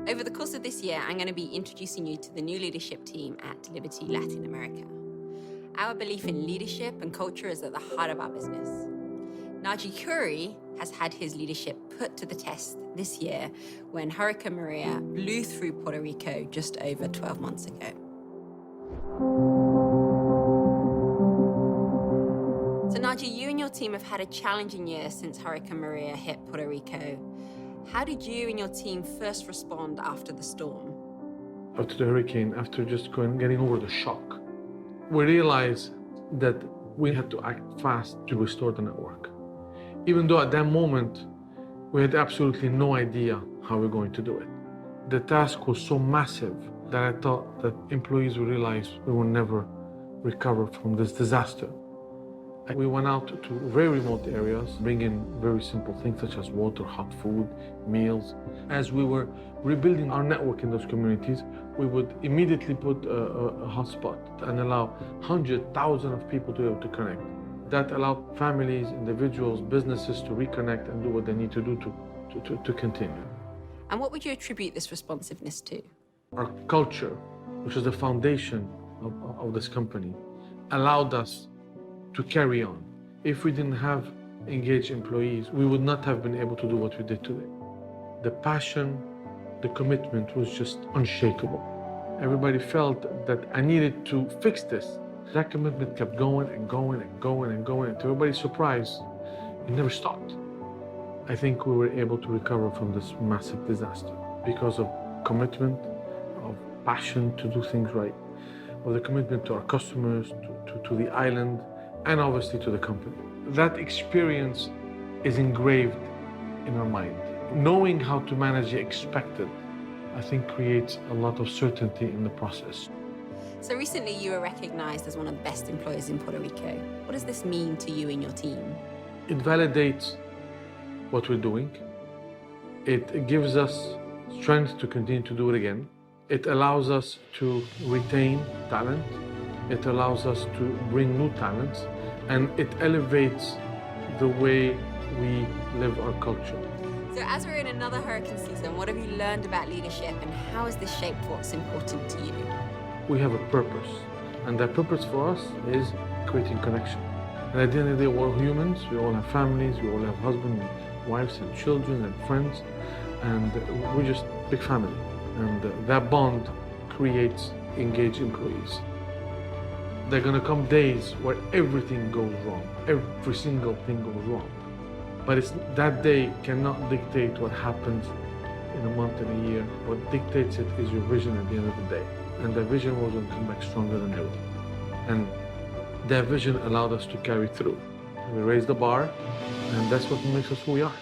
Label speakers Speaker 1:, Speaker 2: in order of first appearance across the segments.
Speaker 1: Over the course of this year, I'm going to be introducing you to the new leadership team at Liberty Latin America. Our belief in leadership and culture is at the heart of our business. Naji Khoury has had his leadership put to the test this year when Hurricane Maria blew through Puerto Rico just over 12 months ago. So Naji, you and your team have had a challenging year since Hurricane Maria hit Puerto Rico. How did you and your team first respond after the storm?
Speaker 2: After the hurricane, after just getting over the shock, we realized that we had to act fast to restore the network. Even though at that moment, we had absolutely no idea how we're going to do it. The task was so massive that I thought that employees would realize we will never recover from this disaster. We went out to very remote areas, bringing very simple things such as water, hot food, meals. As we were rebuilding our network in those communities, we would immediately put a hotspot and allow hundreds, thousands of people to be able to connect. That allowed families, individuals, businesses to reconnect and do what they need to do to continue.
Speaker 1: And what would you attribute this responsiveness to?
Speaker 2: Our culture, which is the foundation of this company, allowed us to carry on. If we didn't have engaged employees, we would not have been able to do what we did today. The passion, the commitment was just unshakable. Everybody felt that I needed to fix this. That commitment kept going and going and going and going. And to everybody's surprise, it never stopped. I think we were able to recover from this massive disaster because of commitment, of passion to do things right, of the commitment to our customers, to the island, and obviously to the company. That experience is engraved in our mind. Knowing how to manage the expected, I think, creates a lot of certainty in the process.
Speaker 1: So recently you were recognized as one of the best employers in Puerto Rico. What does this mean to you and your team?
Speaker 2: It validates what we're doing. It gives us strength to continue to do it again. It allows us to retain talent. It allows us to bring new talents, and it elevates the way we live our culture.
Speaker 1: So as we're in another hurricane season, what have you learned about leadership and how has this shaped what's important to you?
Speaker 2: We have a purpose, and that purpose for us is creating connection. And at the end of the day, we're all humans, we all have families, we all have husbands, wives, and children, and friends, and we're just a big family. And that bond creates engaged employees. There are going to come days where everything goes wrong, every single thing goes wrong. But that day cannot dictate what happens in a month and a year. What dictates it is your vision at the end of the day. And that vision was going to come back stronger than ever. And that vision allowed us to carry through. We raised the bar, and that's what makes us who we are.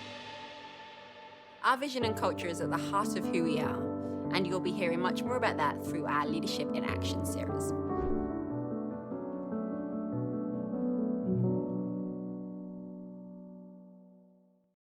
Speaker 1: Our vision and culture is at the heart of who we are, and you'll be hearing much more about that through our Leadership in Action series.